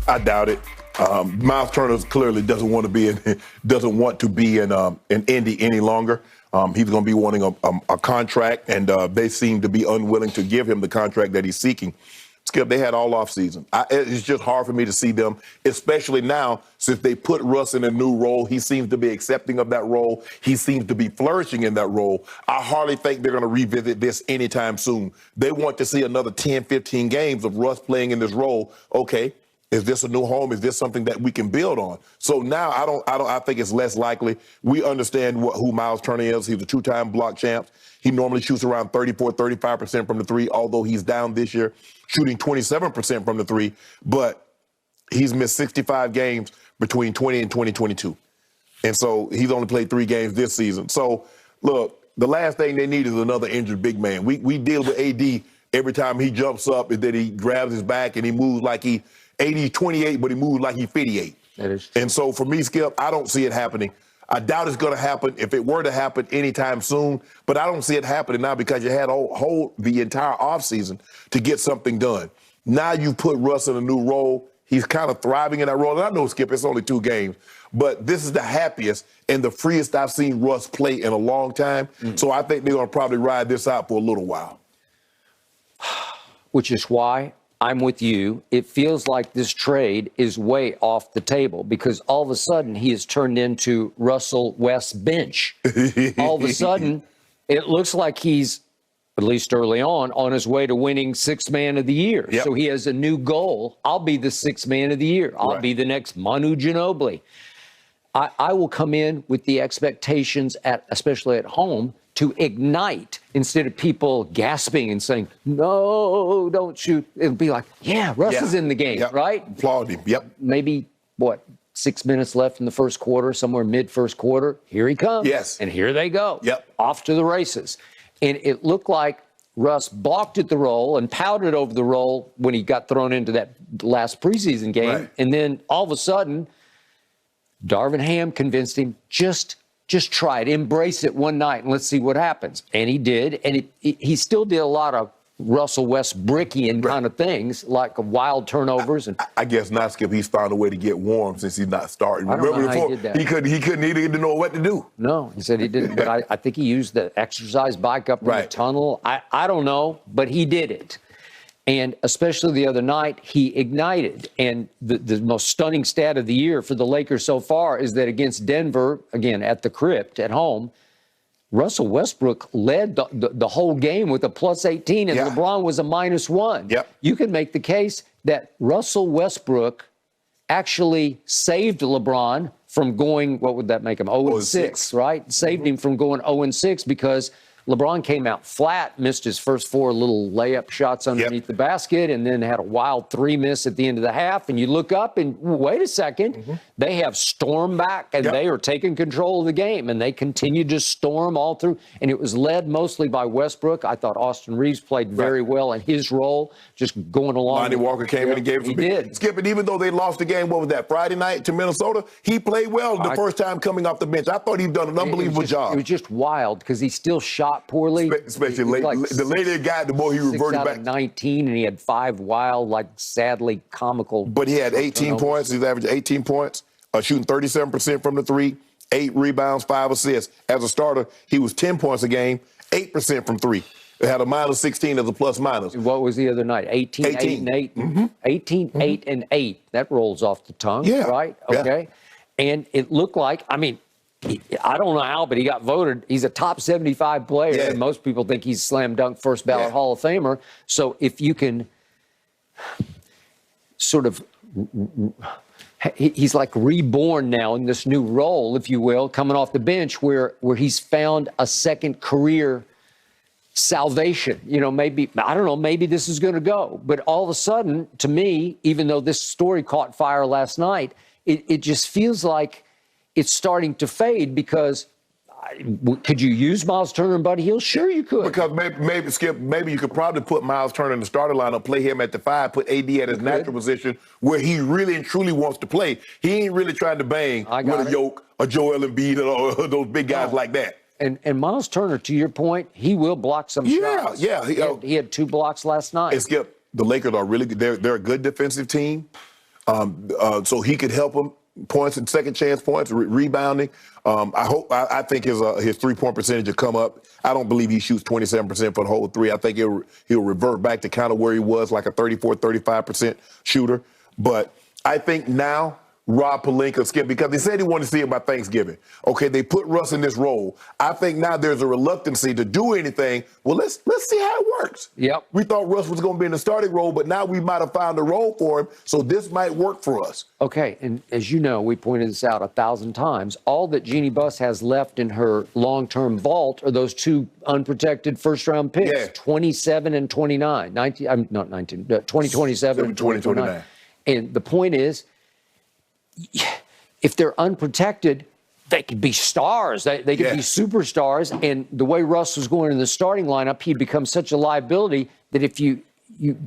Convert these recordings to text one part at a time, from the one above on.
I doubt it. Myles Turner clearly doesn't want to be in Indy any longer. He's going to be wanting a contract, and they seem to be unwilling to give him the contract that he's seeking. Skip, they had all offseason. It's just hard for me to see them, especially now since they put Russ in a new role. He seems to be accepting of that role. He seems to be flourishing in that role. I hardly think they're going to revisit this anytime soon. They want to see another 10, 15 games of Russ playing in this role. Okay, is this a new home? Is this something that we can build on? So now I think it's less likely. We understand who Myles Turner is. He's a two-time block champ. He normally shoots around 34, 35% from the three, although he's down this year, shooting 27% from the three. But he's missed 65 games between 20 and 2022. And so he's only played 3 games this season. So, look, the last thing they need is another injured big man. We deal with AD every time he jumps up and then he grabs his back and he moves like he 80, 28, but he moves like he's 58. That is true. And so for me, Skip, I don't see it happening. I doubt it's going to happen if it were to happen anytime soon, but I don't see it happening now because you had the entire offseason to get something done. Now you put Russ in a new role. He's kind of thriving in that role. And I know, Skip, it's only 2 games, but this is the happiest and the freest I've seen Russ play in a long time. So I think they're going to probably ride this out for a little while. Which is why I'm with you. It feels like this trade is way off the table because all of a sudden he has turned into Russell West bench. All of a sudden, it looks like he's, at least early on his way to winning 6th man of the year. Yep. So he has a new goal. I'll be the 6th man of the year. I'll be the next Manu Ginobili. I will come in with the expectations, especially at home, to ignite instead of people gasping and saying, no, don't shoot. It'll be like, yeah, Russ is in the game, right? Applaud him, Maybe, 6 minutes left in the first quarter, somewhere mid-first quarter. Here he comes. Yes. And here they go. Yep. Off to the races. And it looked like Russ balked at the roll and pouted over the roll when he got thrown into that last preseason game. Right. And then all of a sudden, Darvin Ham convinced him, just try it, embrace it one night, and let's see what happens. And he did, and he still did a lot of Russell Westbrookian kind of things, like wild turnovers. And I guess not, Skip. He's found a way to get warm since he's not starting. I don't Remember know how before, he did that. he couldn't even know what to do. No, he said he didn't. But I think he used the exercise bike up in the tunnel. I don't know, but he did it. And especially the other night, he ignited. And the most stunning stat of the year for the Lakers so far is that against Denver, again, at the Crypt, at home, Russell Westbrook led the whole game with a plus 18, and LeBron was a -1. Yep. You can make the case that Russell Westbrook actually saved LeBron from going, what would that make him, 0-6, right? Saved him from going 0-6 because LeBron came out flat, missed his first 4 little layup shots underneath the basket, and then had a wild 3 miss at the end of the half. And you look up and wait a second, they have stormed back, and they are taking control of the game. And they continue to storm all through. And it was led mostly by Westbrook. I thought Austin Reeves played very well in his role, just going along. Lonnie Walker came in and gave him. He did. Skip, and even though they lost the game, what was that, Friday night to Minnesota? He played well the first time coming off the bench. I thought he'd done an unbelievable job. It was just wild because he still shot poorly. Especially late, the later he got, the more he reverted out back. Of 19, and he had 5 wild, sadly comical. But he had 18 points. He's averaging 18 points, shooting 37% from the 3, 8 rebounds, 5 assists. As a starter, he was 10 points a game, 8% from 3. It had a -16 as a plus-minus. What was the other night? 18, 8, and 8. 18, 8, and 8. That rolls off the tongue, right? Okay. And it looked like, I don't know how, but he got voted. He's a top 75 player, and most people think he's slam dunk first ballot Hall of Famer. So if you can sort of, he's like reborn now in this new role, if you will, coming off the bench where he's found a second career salvation. Maybe, I don't know, maybe this is going to go. But all of a sudden, to me, even though this story caught fire last night, it just feels like it's starting to fade because could you use Myles Turner and Buddy Hield? Sure you could. Because maybe Skip, maybe you could probably put Myles Turner in the starting lineup, play him at the 5, put AD at his natural position where he really and truly wants to play. He ain't really trying to bang with a Yoke, a Joel Embiid, or those big guys like that. And Myles Turner, to your point, he will block some shots. Yeah. He had 2 blocks last night. And Skip, the Lakers are really good. They're a good defensive team. so he could help him points and second chance points, rebounding. I think his 3-point percentage will come up. I don't believe he shoots 27% for the whole three. I think he'll revert back to kind of where he was, like a 34-35% shooter. But I think now Rob Pelinka, Skip, because they said he wanted to see it by Thanksgiving. Okay, they put Russ in this role. I think now there's a reluctancy to do anything. Well, let's see how it works. Yep. We thought Russ was going to be in the starting role, but now we might have found a role for him, so this might work for us. Okay, and as you know, we pointed this out 1,000 times. All that Jeannie Buss has left in her long-term vault are those two unprotected first-round picks, 27 and 29. 2027 and 2029. And the point is, if they're unprotected, they could be stars. They could be superstars. And the way Russ was going in the starting lineup, he'd become such a liability that if you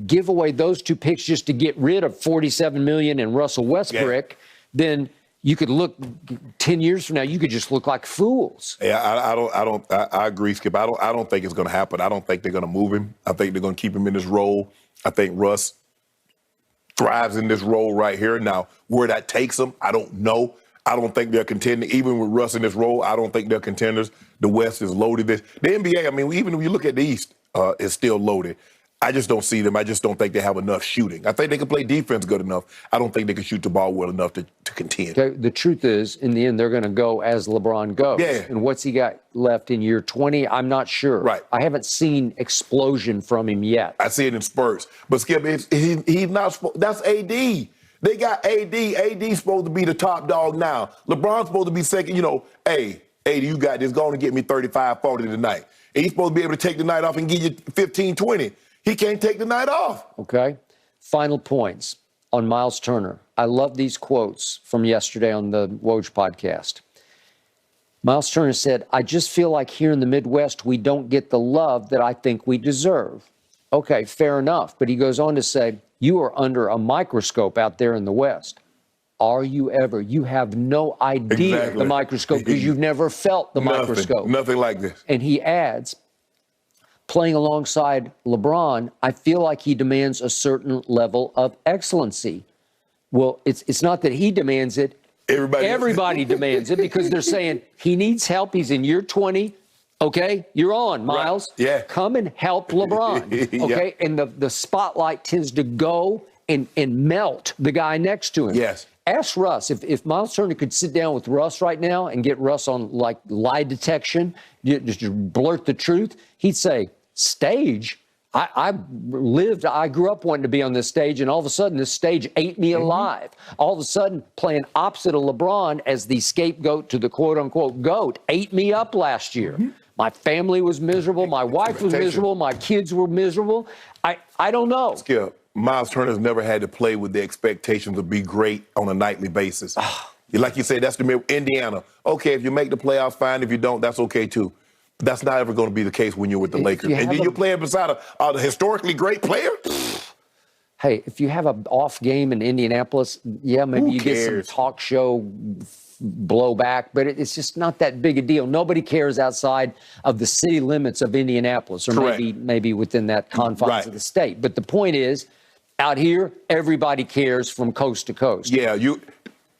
give away those two picks just to get rid of $47 million and Russell Westbrook, then you could look 10 years from now, you could just look like fools. Yeah, I agree, Skip. I don't think it's going to happen. I don't think they're going to move him. I think they're going to keep him in this role. I think Russ thrives in this role right here. Now, where that takes them, I don't know. I don't think they're contending. Even with Russ in this role, I don't think they're contenders. The West is loaded. The NBA, I mean, even if you look at the East, it's still loaded. I just don't see them. I just don't think they have enough shooting. I think they can play defense good enough. I don't think they can shoot the ball well enough to contend. Okay, the truth is, in the end, they're going to go as LeBron goes. Yeah. And what's he got left in year 20? I'm not sure. Right. I haven't seen explosion from him yet. I see it in spurts. But, Skip, he's not – that's AD. They got AD. AD's supposed to be the top dog now. LeBron's supposed to be second. You know, hey, AD, you got this. Go on and get me 35, 40 tonight. And he's supposed to be able to take the night off and give you 15, 20. He can't take the night off. Okay. Final points on Myles Turner. I love these quotes from yesterday on the Woj podcast. Myles Turner said, I just feel like here in the Midwest, we don't get the love that I think we deserve. Okay, fair enough. But he goes on to say, you are under a microscope out there in the West. Are you ever? You have no idea the microscope because you've never felt the microscope. Nothing like this. And he adds, playing alongside LeBron, I feel like he demands a certain level of excellency. Well, it's not that he demands it. Everybody demands it because they're saying he needs help. He's in year 20. Okay, you're on, Myles. Right. Yeah. Come and help LeBron. Okay, and the spotlight tends to go and melt the guy next to him. Yes. Ask Russ, if Myles Turner could sit down with Russ right now and get Russ on like lie detection, just blurt the truth, he'd say, stage? I grew up wanting to be on this stage, and all of a sudden this stage ate me alive. All of a sudden playing opposite of LeBron as the scapegoat to the quote-unquote GOAT ate me up last year. My family was miserable. My wife was miserable. My kids were miserable. I don't know. Skip, Myles Turner's never had to play with the expectations to be great on a nightly basis. Like you said, that's the Indiana. Okay, if you make the playoffs, fine. If you don't, that's okay too. That's not ever going to be the case when you're with the Lakers. And then you're playing beside a historically great player? Hey, if you have an off game in Indianapolis, yeah, maybe you get some talk show blowback, but it's just not that big a deal. Nobody cares outside of the city limits of Indianapolis, or maybe within that confines of the state. But the point is, out here, everybody cares from coast to coast. Yeah,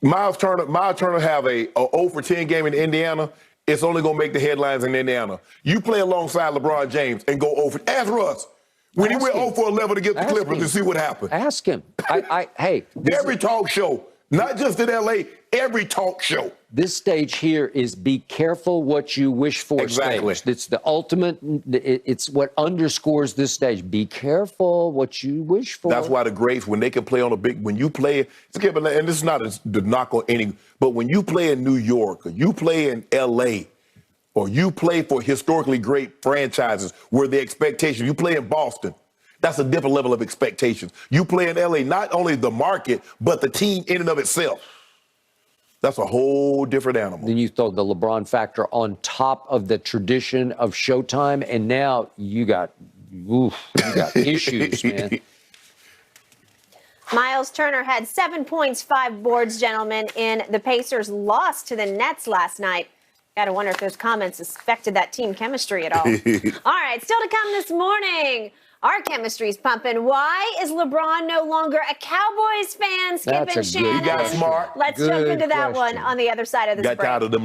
Myles Turner have a 0 for 10 game in Indiana. It's only going to make the headlines in Indiana. You play alongside LeBron James and go 0 for... Ask Russ. When he went 0 for 11 against the Clippers to see what happened. Ask him. Hey. Every talk show, not just in L.A., every talk show. This stage here is be careful what you wish for. Exactly. Stage. It's the ultimate, it's what underscores this stage. Be careful what you wish for. That's why the greats, when they can play on a big, when you play, and this is not the knock on any, but when you play in New York, or you play in L.A., or you play for historically great franchises where the expectation, you play in Boston, that's a different level of expectations. You play in L.A., not only the market, but the team in and of itself. That's a whole different animal. Then you throw the LeBron factor on top of the tradition of Showtime, and now you got issues, man. Myles Turner had 7 points, 5 boards, gentlemen, in the Pacers' loss to the Nets last night. Gotta wonder if those comments affected that team chemistry at all. All right, still to come this morning. Our chemistry's pumping. Why is LeBron no longer a Cowboys fan? Skip That's and a good Shannon. He got smart. Let's Good jump into that question. one on the other side of this Got break. tired of them